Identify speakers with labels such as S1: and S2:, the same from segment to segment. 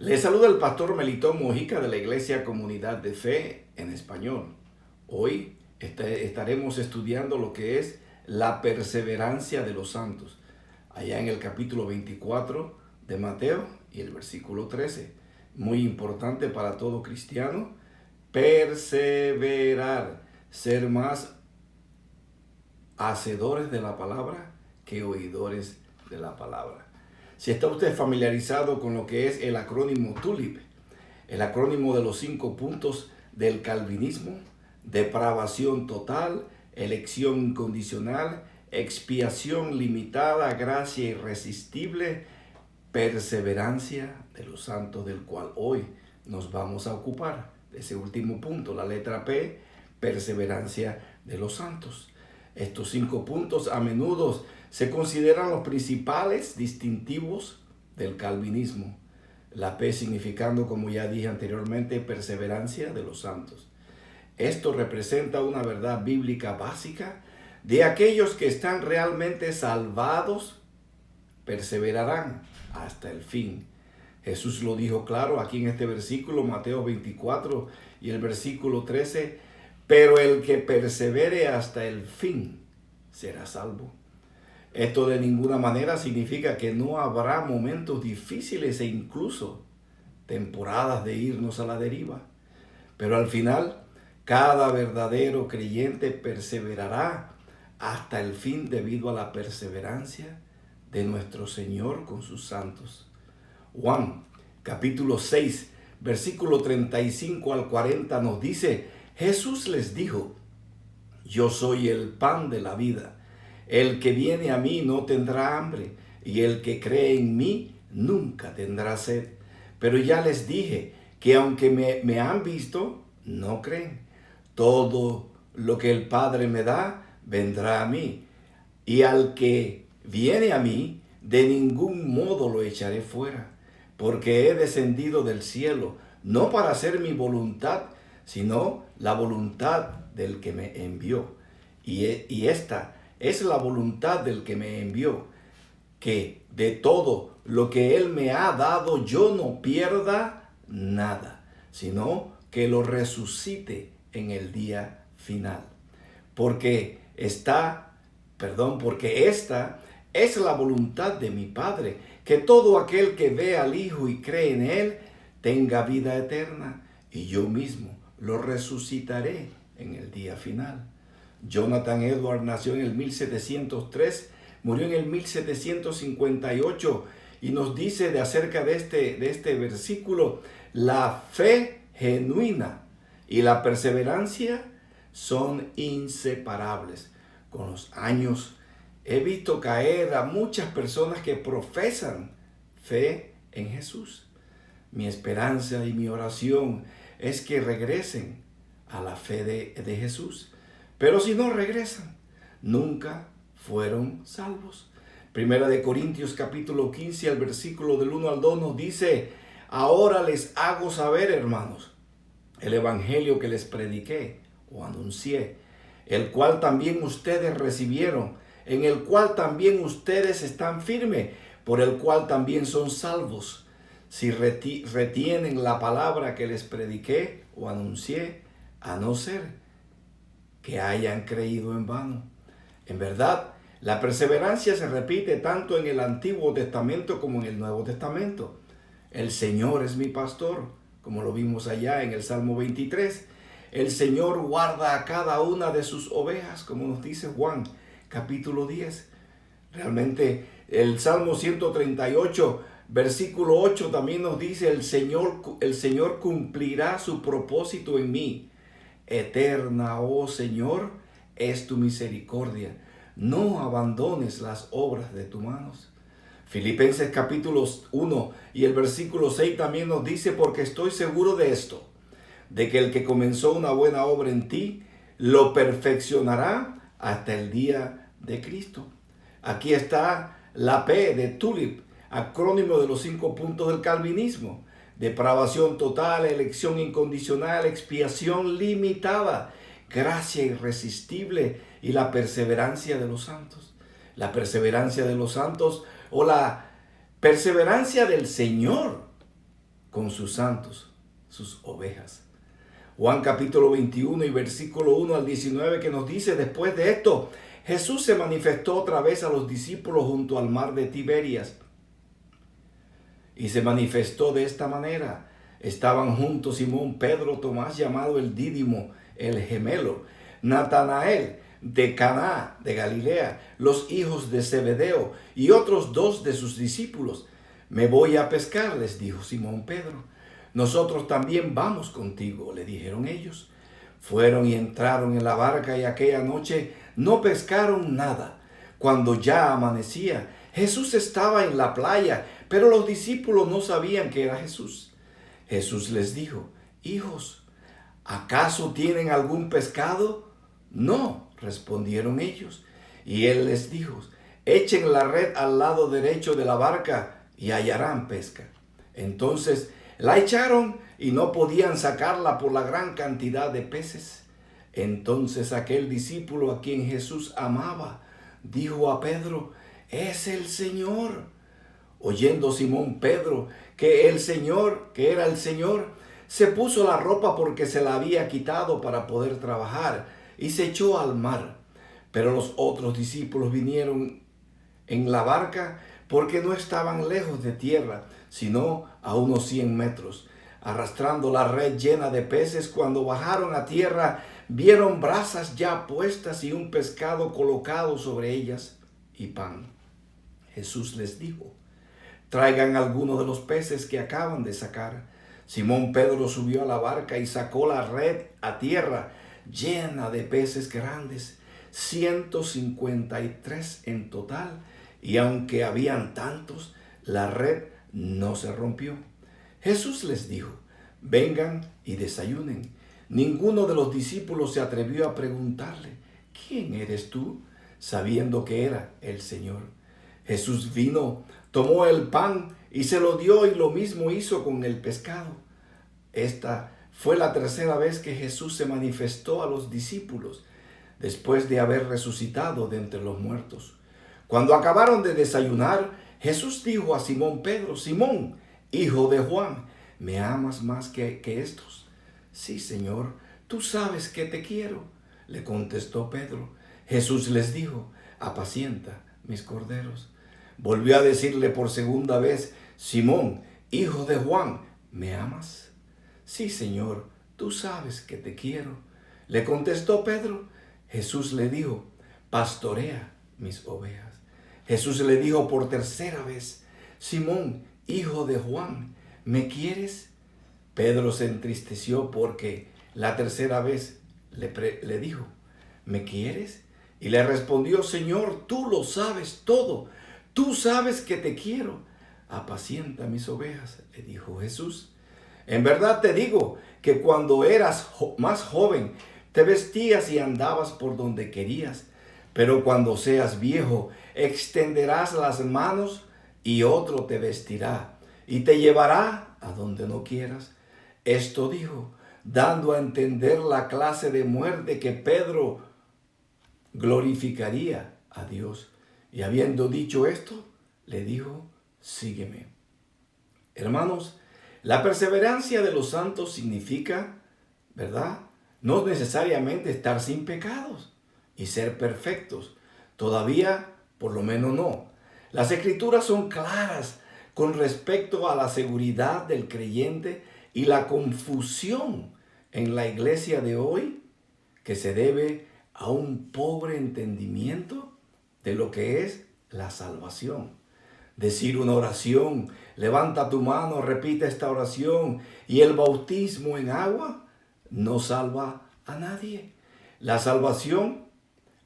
S1: Les saluda el pastor Melitón Mojica de la Iglesia Comunidad de Fe en español. Hoy estaremos estudiando lo que es la perseverancia de los santos, allá en el capítulo 24 de Mateo y el versículo 13. Muy importante para todo cristiano, perseverar, ser más hacedores de la palabra que oidores de la palabra. Si está usted familiarizado con lo que es el acrónimo TULIP, el acrónimo de los 5 puntos del calvinismo: depravación total, elección incondicional, expiación limitada, gracia irresistible, perseverancia de los santos, del cual hoy nos vamos a ocupar. Ese último punto, la letra P, perseverancia de los santos. Estos 5 puntos a menudo se consideran los principales distintivos del calvinismo. La P significando, como ya dije anteriormente, perseverancia de los santos. Esto representa una verdad bíblica básica de aquellos que están realmente salvados, perseverarán hasta el fin. Jesús lo dijo claro aquí en este versículo, Mateo 24 y el versículo 13, pero el que persevere hasta el fin será salvo. Esto de ninguna manera significa que no habrá momentos difíciles e incluso temporadas de irnos a la deriva. Pero al final, cada verdadero creyente perseverará hasta el fin debido a la perseverancia de nuestro Señor con sus santos. Juan, capítulo 6, versículo 35 al 40 nos dice: Jesús les dijo: yo soy el pan de la vida. El que viene a mí no tendrá hambre, y el que cree en mí nunca tendrá sed. Pero ya les dije que aunque me han visto, no creen. Todo lo que el Padre me da, vendrá a mí. Y al que viene a mí, de ningún modo lo echaré fuera, porque he descendido del cielo, no para hacer mi voluntad, sino la voluntad del que me envió. Y esta es la voluntad del que me envió, que de todo lo que Él me ha dado yo no pierda nada, sino que lo resucite en el día final. Porque esta es la voluntad de mi Padre, que todo aquel que ve al Hijo y cree en Él tenga vida eterna, y yo mismo lo resucitaré en el día final. Jonathan Edwards nació en el 1703, murió en el 1758 y nos dice acerca de este versículo: la fe genuina y la perseverancia son inseparables. Con los años he visto caer a muchas personas que profesan fe en Jesús. Mi esperanza y mi oración es que regresen a la fe de Jesús. Pero si no regresan, nunca fueron salvos. Primera de Corintios capítulo 15, al versículo del 1 al 2 nos dice: ahora les hago saber, hermanos, el evangelio que les prediqué o anuncié, el cual también ustedes recibieron, en el cual también ustedes están firmes, por el cual también son salvos, si retienen la palabra que les prediqué o anuncié, a no ser que hayan creído en vano. En verdad, la perseverancia se repite tanto en el Antiguo Testamento como en el Nuevo Testamento. El Señor es mi pastor, como lo vimos allá en el Salmo 23. El Señor guarda a cada una de sus ovejas, como nos dice Juan, capítulo 10. Realmente el Salmo 138, versículo 8 también nos dice: el Señor cumplirá su propósito en mí. Eterna, oh Señor, es tu misericordia. No abandones las obras de tus manos. Filipenses capítulo 1 y el versículo 6 también nos dice: porque estoy seguro de esto, de que el que comenzó una buena obra en ti, lo perfeccionará hasta el día de Cristo. Aquí está la P de TULIP, acrónimo de los 5 puntos del calvinismo: depravación total, elección incondicional, expiación limitada, gracia irresistible y la perseverancia de los santos. La perseverancia de los santos, o la perseverancia del Señor con sus santos, sus ovejas. Juan capítulo 21 y versículo 1 al 19 que nos dice: después de esto, Jesús se manifestó otra vez a los discípulos junto al mar de Tiberias. Y se manifestó de esta manera. Estaban juntos Simón, Pedro, Tomás llamado el Dídimo, el gemelo, Natanael de Caná de Galilea, los hijos de Zebedeo y otros dos de sus discípulos. Me voy a pescar, les dijo Simón Pedro. Nosotros también vamos contigo, le dijeron ellos. Fueron y entraron en la barca y aquella noche no pescaron nada. Cuando ya amanecía, Jesús estaba en la playa, pero los discípulos no sabían que era Jesús. Jesús les dijo: hijos, ¿acaso tienen algún pescado? No, respondieron ellos. Y él les dijo: echen la red al lado derecho de la barca y hallarán pesca. Entonces la echaron y no podían sacarla por la gran cantidad de peces. Entonces aquel discípulo a quien Jesús amaba dijo a Pedro: es el Señor. Oyendo Simón Pedro que era el Señor, se puso la ropa porque se la había quitado para poder trabajar y se echó al mar. Pero los otros discípulos vinieron en la barca porque no estaban lejos de tierra, sino a unos 100 metros, arrastrando la red llena de peces. Cuando bajaron a tierra, vieron brasas ya puestas y un pescado colocado sobre ellas y pan. Jesús les dijo: traigan algunos de los peces que acaban de sacar. Simón Pedro subió a la barca y sacó la red a tierra llena de peces grandes, 153 en total, y aunque habían tantos, la red no se rompió. Jesús les dijo: vengan y desayunen. Ninguno de los discípulos se atrevió a preguntarle: ¿quién eres tú?, sabiendo que era el Señor. Jesús vino, tomó el pan y se lo dio, y lo mismo hizo con el pescado. Esta fue la tercera vez que Jesús se manifestó a los discípulos después de haber resucitado de entre los muertos. Cuando acabaron de desayunar, Jesús dijo a Simón Pedro: Simón, hijo de Juan, ¿me amas más que estos? Sí, Señor, tú sabes que te quiero, le contestó Pedro. Jesús les dijo: apacienta mis corderos. Volvió a decirle por segunda vez: Simón, hijo de Juan, ¿me amas? Sí, Señor, tú sabes que te quiero, le contestó Pedro. Jesús le dijo: pastorea mis ovejas. Jesús le dijo por tercera vez: Simón, hijo de Juan, ¿me quieres? Pedro se entristeció porque la tercera vez le dijo: ¿me quieres? Y le respondió: Señor, tú lo sabes todo. Tú sabes que te quiero. Apacienta mis ovejas, le dijo Jesús. En verdad te digo que cuando eras más joven, te vestías y andabas por donde querías. Pero cuando seas viejo, extenderás las manos y otro te vestirá y te llevará a donde no quieras. Esto dijo, dando a entender la clase de muerte que Pedro glorificaría a Dios. Y habiendo dicho esto, le dijo: sígueme. Hermanos, la perseverancia de los santos significa, ¿verdad?, no necesariamente estar sin pecados y ser perfectos. Todavía, por lo menos no. Las Escrituras son claras con respecto a la seguridad del creyente y la confusión en la iglesia de hoy que se debe a un pobre entendimiento de lo que es la salvación. Decir una oración, levanta tu mano, repite esta oración, y el bautismo en agua no salva a nadie. La salvación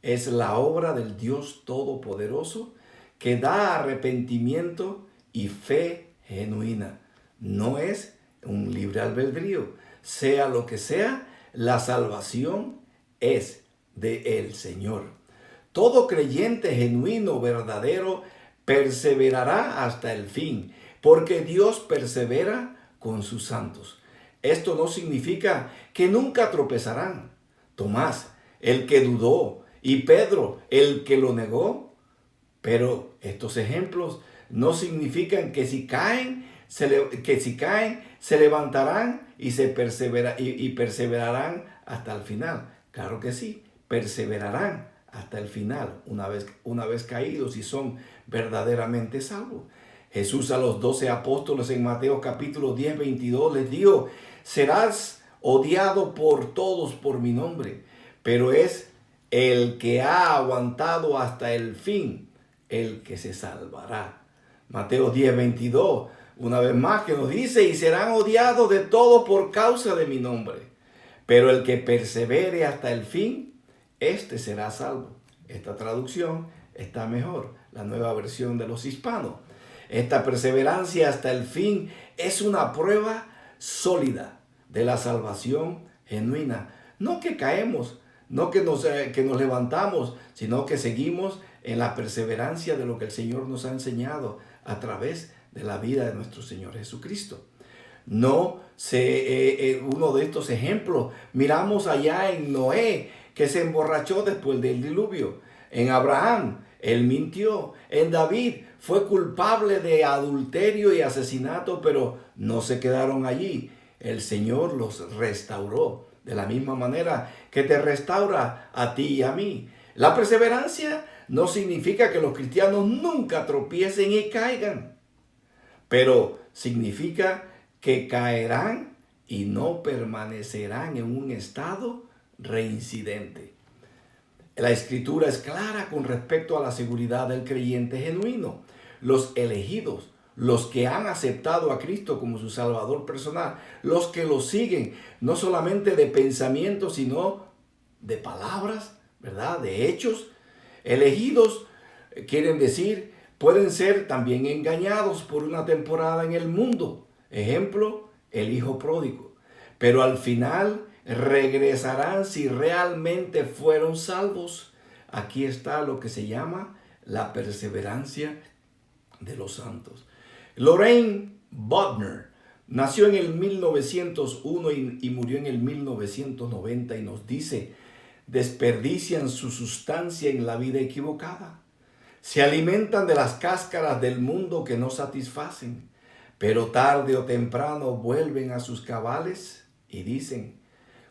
S1: es la obra del Dios Todopoderoso que da arrepentimiento y fe genuina. No es un libre albedrío. Sea lo que sea, la salvación es del Señor. Todo creyente genuino, verdadero, perseverará hasta el fin, porque Dios persevera con sus santos. Esto no significa que nunca tropezarán. Tomás, el que dudó, y Pedro, el que lo negó. Pero estos ejemplos no significan que si caen, que si caen, se levantarán y perseverarán hasta el final. Claro que sí, perseverarán hasta el final, una vez caídos y son verdaderamente salvos. Jesús a los 12 apóstoles en Mateo capítulo 10, 22 les dijo: serás odiado por todos por mi nombre, pero es el que ha aguantado hasta el fin el que se salvará. Mateo 10, 22, una vez más que nos dice: y serán odiados de todos por causa de mi nombre, pero el que persevere hasta el fin, este será salvo. Esta traducción está mejor, la nueva versión de los hispanos. Esta perseverancia hasta el fin es una prueba sólida de la salvación genuina. No que caemos, no que nos levantamos, sino que seguimos en la perseverancia de lo que el Señor nos ha enseñado a través de la vida de nuestro Señor Jesucristo. Uno de estos ejemplos, miramos allá en Noé, que se emborrachó después del diluvio. En Abraham, él mintió. En David, fue culpable de adulterio y asesinato, pero no se quedaron allí. El Señor los restauró de la misma manera que te restaura a ti y a mí. La perseverancia no significa que los cristianos nunca tropiecen y caigan, pero significa que caerán y no permanecerán en un estado reincidente. La Escritura es clara con respecto a la seguridad del creyente genuino. Los elegidos, los que han aceptado a Cristo como su Salvador personal, los que lo siguen, no solamente de pensamiento, sino de palabras, ¿verdad? De hechos. Elegidos quieren decir, pueden ser también engañados por una temporada en el mundo. Ejemplo, el hijo pródigo. Pero al final regresarán si realmente fueron salvos. Aquí está lo que se llama la perseverancia de los santos. Lorraine Bodmer nació en el 1901 y murió en el 1990 y nos dice: desperdician su sustancia en la vida equivocada. Se alimentan de las cáscaras del mundo que no satisfacen, pero tarde o temprano vuelven a sus cabales y dicen: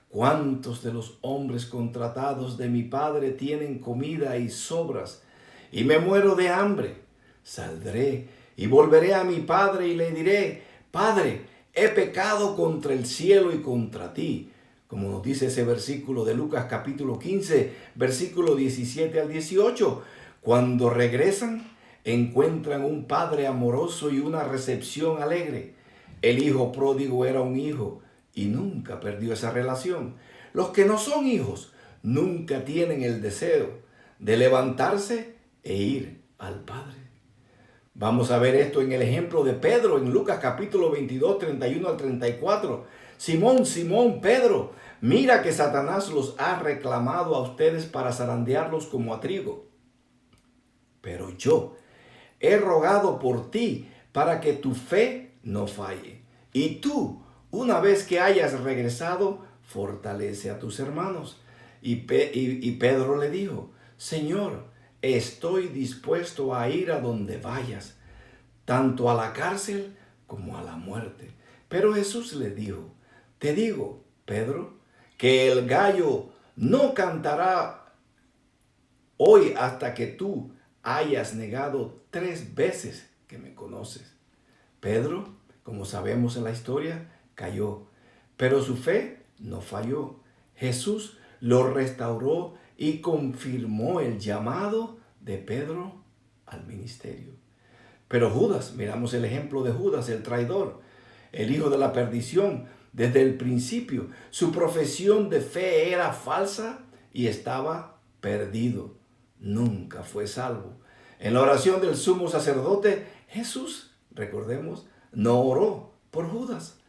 S1: ¿cuántos de los hombres contratados de mi padre tienen comida y sobras, y me muero de hambre? Saldré y volveré a mi padre y le diré: Padre, he pecado contra el cielo y contra ti. Como nos dice ese versículo de Lucas capítulo 15, versículo 17 al 18. Cuando regresan, encuentran un padre amoroso y una recepción alegre. El hijo pródigo era un hijo y nunca perdió esa relación. Los que no son hijos nunca tienen el deseo de levantarse e ir al Padre. Vamos a ver esto en el ejemplo de Pedro en Lucas capítulo 22, 31 al 34. Simón, Simón, Pedro, mira que Satanás los ha reclamado a ustedes para zarandearlos como a trigo. Pero yo he rogado por ti para que tu fe no falle. Y tú, una vez que hayas regresado, fortalece a tus hermanos. Y Pedro le dijo: Señor, estoy dispuesto a ir a donde vayas, tanto a la cárcel como a la muerte. Pero Jesús le dijo: te digo, Pedro, que el gallo no cantará hoy hasta que tú hayas negado 3 veces que me conoces. Pedro, como sabemos en la historia, cayó, pero su fe no falló. Jesús lo restauró y confirmó el llamado de Pedro al ministerio. Pero Judas, miramos el ejemplo de Judas, el traidor, el hijo de la perdición. Desde el principio, su profesión de fe era falsa y estaba perdido. Nunca fue salvo. En la oración del sumo sacerdote, Jesús, recordemos, no oró por Judas.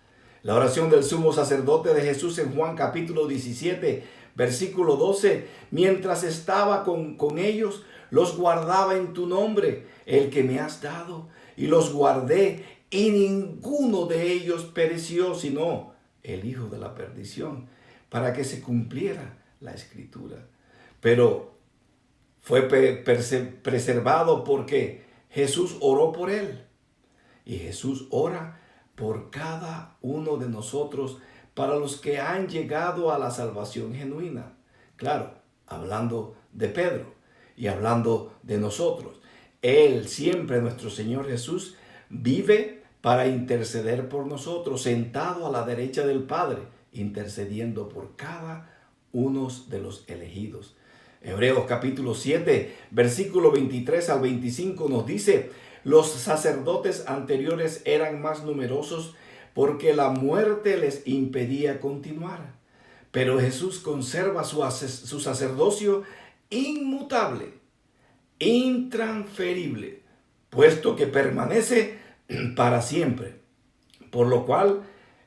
S1: La oración del sumo sacerdote de Jesús en Juan capítulo 17, versículo 12, mientras estaba con ellos, los guardaba en tu nombre, el que me has dado, y los guardé, y ninguno de ellos pereció, sino el hijo de la perdición, para que se cumpliera la escritura. Pero fue preservado porque Jesús oró por él. Y Jesús ora por cada uno de nosotros para los que han llegado a la salvación genuina. Claro, hablando de Pedro y hablando de nosotros. Él siempre, nuestro Señor Jesús, vive para interceder por nosotros, sentado a la derecha del Padre, intercediendo por cada uno de los elegidos. Hebreos capítulo 7, versículo 23 al 25 nos dice: los sacerdotes anteriores eran más numerosos porque la muerte les impedía continuar. Pero Jesús conserva su sacerdocio inmutable, intransferible, puesto que permanece para siempre, por lo cual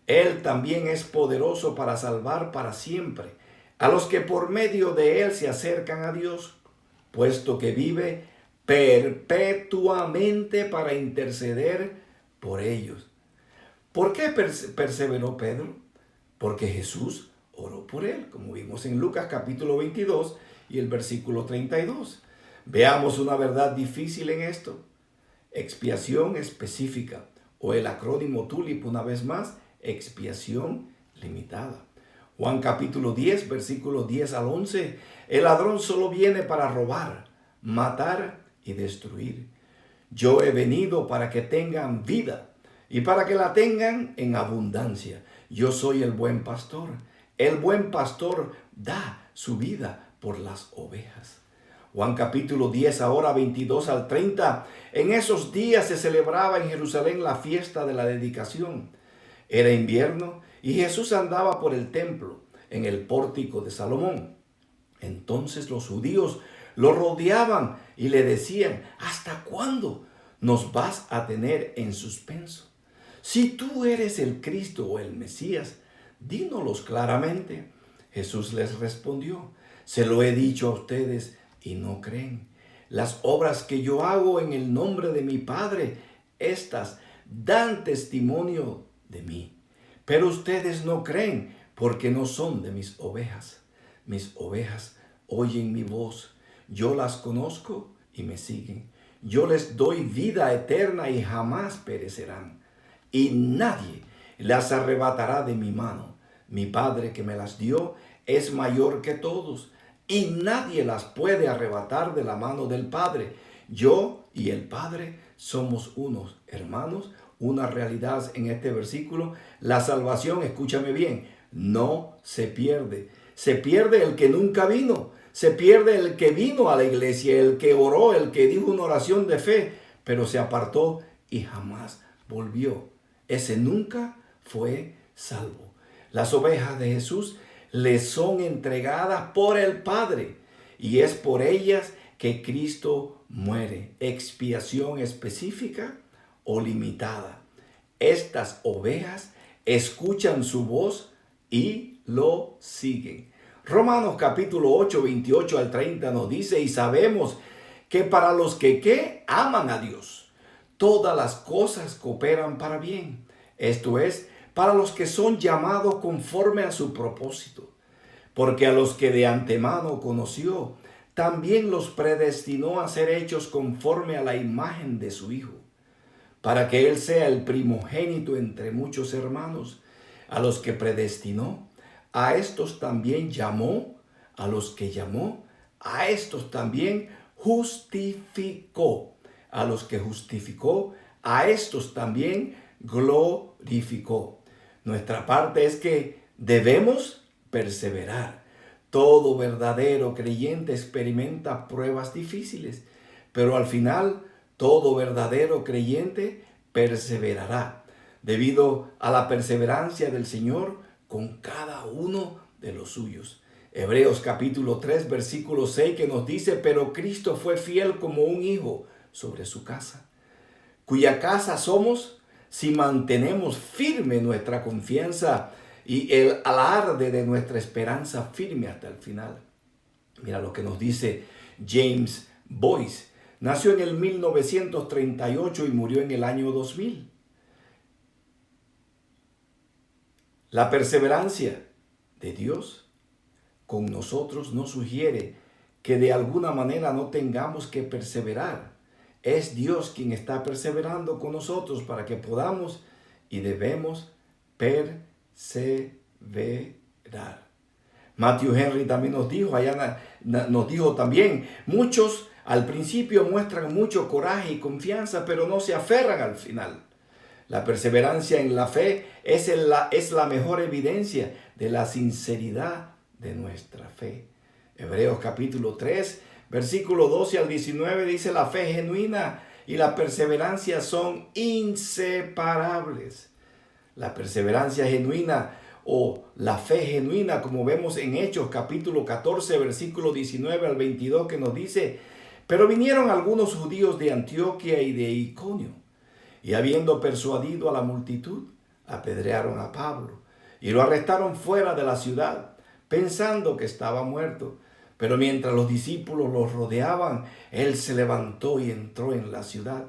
S1: Él también es poderoso para salvar para siempre a los que por medio de Él se acercan a Dios, puesto que vive perpetuamente para interceder por ellos. ¿Por qué perseveró Pedro? Porque Jesús oró por él, como vimos en Lucas capítulo 22 y el versículo 32. Veamos una verdad difícil en esto. Expiación específica, o el acrónimo TULIP una vez más, expiación limitada. Juan capítulo 10, versículos 10 al 11. El ladrón solo viene para robar, matar y destruir. Yo he venido para que tengan vida y para que la tengan en abundancia. Yo soy el buen pastor. El buen pastor da su vida por las ovejas. Juan capítulo 10, ahora 22 al 30. En esos días se celebraba en Jerusalén la fiesta de la dedicación. Era invierno y Jesús andaba por el templo, en el pórtico de Salomón. Entonces los judíos lo rodeaban y le decían: ¿hasta cuándo nos vas a tener en suspenso? Si tú eres el Cristo o el Mesías, dínoslos claramente. Jesús les respondió: se lo he dicho a ustedes y no creen. Las obras que yo hago en el nombre de mi Padre, estas dan testimonio de mí. Pero ustedes no creen porque no son de mis ovejas. Mis ovejas oyen mi voz. Yo las conozco y me siguen. Yo les doy vida eterna y jamás perecerán. Y nadie las arrebatará de mi mano. Mi Padre que me las dio es mayor que todos, y nadie las puede arrebatar de la mano del Padre. Yo y el Padre somos unos. Hermanos, una realidad en este versículo: la salvación, escúchame bien, no se pierde. Se pierde el que nunca vino. Se pierde el que vino a la iglesia, el que oró, el que dijo una oración de fe, pero se apartó y jamás volvió. Ese nunca fue salvo. Las ovejas de Jesús le son entregadas por el Padre, y es por ellas que Cristo muere. Expiación específica o limitada. Estas ovejas escuchan su voz y lo siguen. Romanos capítulo 8, 28 al 30 nos dice: y sabemos que para los que aman a Dios, todas las cosas cooperan para bien. Esto es, para los que son llamados conforme a su propósito. Porque a los que de antemano conoció, también los predestinó a ser hechos conforme a la imagen de su Hijo, para que Él sea el primogénito entre muchos hermanos. A los que predestinó, a estos también llamó. A los que llamó, a estos también justificó. A los que justificó, a estos también glorificó. Nuestra parte es que debemos perseverar. Todo verdadero creyente experimenta pruebas difíciles, pero al final todo verdadero creyente perseverará, debido a la perseverancia del Señor con cada uno de los suyos. Hebreos capítulo 3, versículo 6, que nos dice: pero Cristo fue fiel como un hijo sobre su casa, cuya casa somos si mantenemos firme nuestra confianza y el alarde de nuestra esperanza firme hasta el final. Mira lo que nos dice James Boyce. Nació en el 1938 y murió en el año 2000. La perseverancia de Dios con nosotros no sugiere que de alguna manera no tengamos que perseverar es Dios quien está perseverando con nosotros para que podamos y debemos perseverar. Matthew Henry también nos dijo, nos dijo también, muchos al principio muestran mucho coraje y confianza, pero no se aferran al final. La perseverancia en la fe es la mejor evidencia de la sinceridad de nuestra fe. Hebreos capítulo 3, versículo 12 al 19 dice, la fe genuina y la perseverancia son inseparables. La perseverancia genuina o la fe genuina, como vemos en Hechos capítulo 14, versículo 19 al 22, que nos dice, pero vinieron algunos judíos de Antioquía y de Iconio, y habiendo persuadido a la multitud, apedrearon a Pablo y lo arrestaron fuera de la ciudad, pensando que estaba muerto. Pero mientras los discípulos los rodeaban, él se levantó y entró en la ciudad.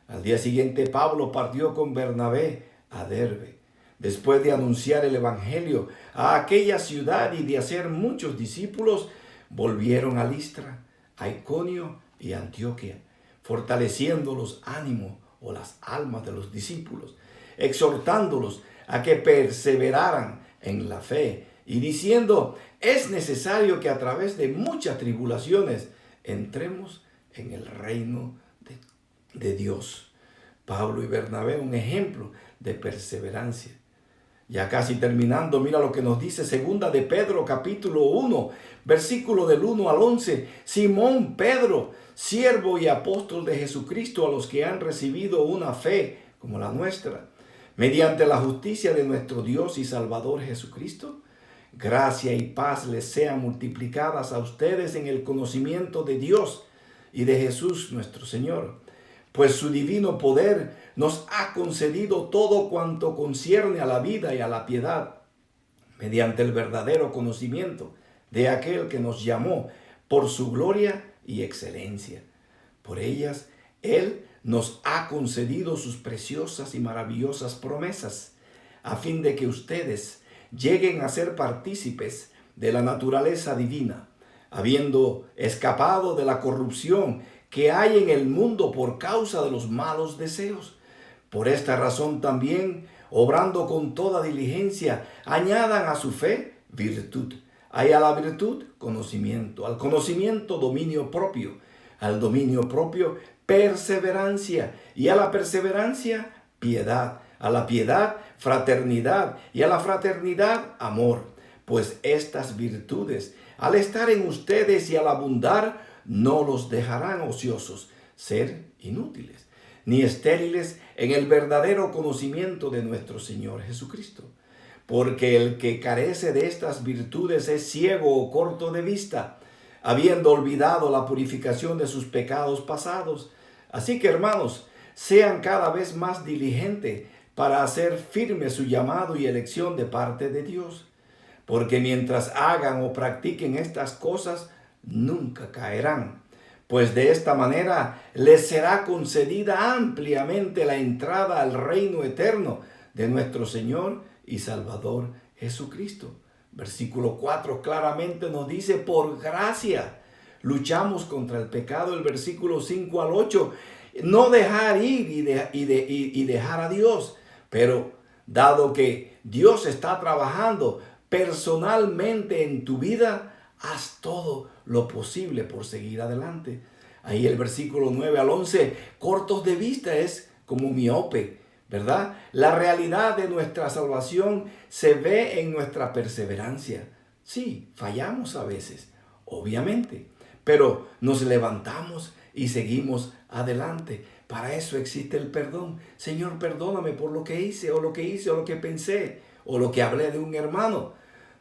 S1: Al día siguiente Pablo partió con Bernabé a Derbe, después de anunciar el evangelio a aquella ciudad y de hacer muchos discípulos, volvieron a Listra, a Iconio y a Antioquía, fortaleciendo los ánimos o las almas de los discípulos, exhortándolos a que perseveraran en la fe y diciendo, es necesario que a través de muchas tribulaciones entremos en el reino de Dios. Pablo y Bernabé, un ejemplo de perseverancia. Ya casi terminando, mira lo que nos dice segunda de Pedro capítulo 1, versículo del 1 al 11. Simón Pedro, siervo y apóstol de Jesucristo, a los que han recibido una fe como la nuestra, mediante la justicia de nuestro Dios y Salvador Jesucristo, gracia y paz les sean multiplicadas a ustedes en el conocimiento de Dios y de Jesús nuestro Señor. Pues su divino poder nos ha concedido todo cuanto concierne a la vida y a la piedad, mediante el verdadero conocimiento de aquel que nos llamó por su gloria y excelencia. Por ellas, Él nos ha concedido sus preciosas y maravillosas promesas, a fin de que ustedes lleguen a ser partícipes de la naturaleza divina, habiendo escapado de la corrupción que hay en el mundo por causa de los malos deseos. Por esta razón también, obrando con toda diligencia, añadan a su fe virtud, y a la virtud conocimiento, al conocimiento dominio propio, al dominio propio perseverancia, y a la perseverancia piedad, a la piedad fraternidad, y a la fraternidad amor. Pues estas virtudes, al estar en ustedes y al abundar, no los dejarán ociosos, ser inútiles, ni estériles en el verdadero conocimiento de nuestro Señor Jesucristo. Porque el que carece de estas virtudes es ciego o corto de vista, habiendo olvidado la purificación de sus pecados pasados. Así que, hermanos, sean cada vez más diligentes para hacer firme su llamado y elección de parte de Dios. Porque mientras hagan o practiquen estas cosas, nunca caerán, pues de esta manera les será concedida ampliamente la entrada al reino eterno de nuestro Señor y Salvador Jesucristo. Versículo 4 claramente nos dice, por gracia luchamos contra el pecado. El versículo 5 al 8, no dejar ir y dejar a Dios. Pero dado que Dios está trabajando personalmente en tu vida, haz todo lo posible por seguir adelante. Ahí el versículo 9 al 11, cortos de vista es como miope, ¿verdad? La realidad de nuestra salvación se ve en nuestra perseverancia. Sí, fallamos a veces, obviamente, pero nos levantamos y seguimos adelante. Para eso existe el perdón. Señor, perdóname por lo que hice, o lo que pensé, o lo que hablé de un hermano.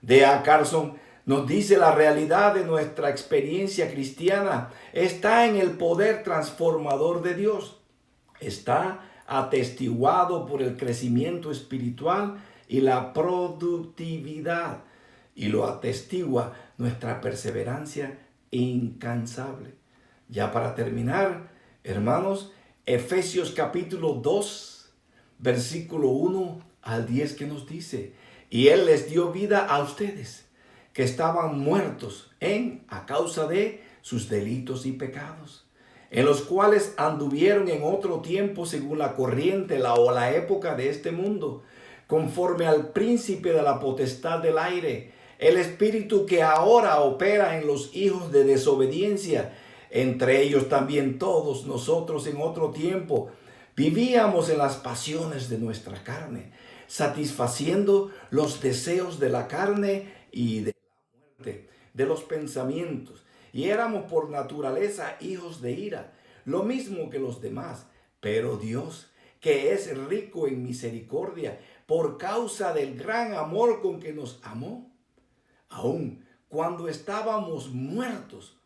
S1: D.A. Carson nos dice, la realidad de nuestra experiencia cristiana está en el poder transformador de Dios. Está atestiguado por el crecimiento espiritual y la productividad. Y lo atestigua nuestra perseverancia incansable. Ya para terminar, hermanos, Efesios capítulo 2, versículo 1 al 10, que nos dice, y Él les dio vida a ustedes, que estaban muertos a causa de sus delitos y pecados, en los cuales anduvieron en otro tiempo según la corriente o la época de este mundo, conforme al príncipe de la potestad del aire, el espíritu que ahora opera en los hijos de desobediencia. Entre ellos también todos nosotros en otro tiempo vivíamos en las pasiones de nuestra carne, satisfaciendo los deseos de la carne y de la muerte, de los pensamientos, y éramos por naturaleza hijos de ira, lo mismo que los demás. Pero Dios, que es rico en misericordia, por causa del gran amor con que nos amó, aun cuando estábamos muertos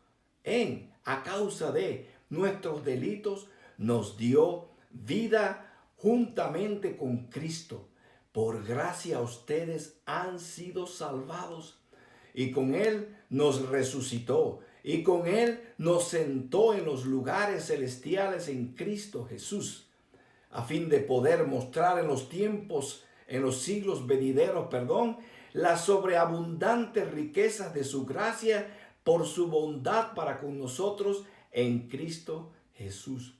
S1: a causa de nuestros delitos, nos dio vida juntamente con Cristo. Por gracia ustedes han sido salvados, y con Él nos resucitó, y con Él nos sentó en los lugares celestiales en Cristo Jesús, a fin de poder mostrar en los siglos venideros, las sobreabundantes riquezas de su gracia por su bondad para con nosotros en Cristo Jesús.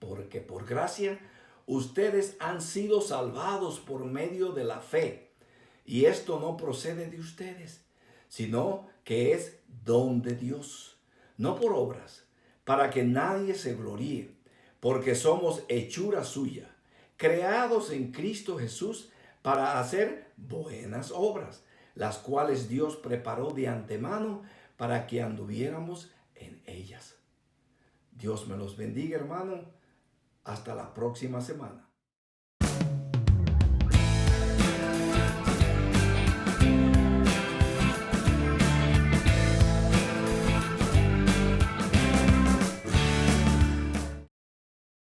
S1: Porque por gracia ustedes han sido salvados por medio de la fe. Y esto no procede de ustedes, sino que es don de Dios, no por obras, para que nadie se gloríe, porque somos hechura suya, creados en Cristo Jesús para hacer buenas obras, las cuales Dios preparó de antemano para que anduviéramos en ellas. Dios me los bendiga, hermano. Hasta la próxima semana.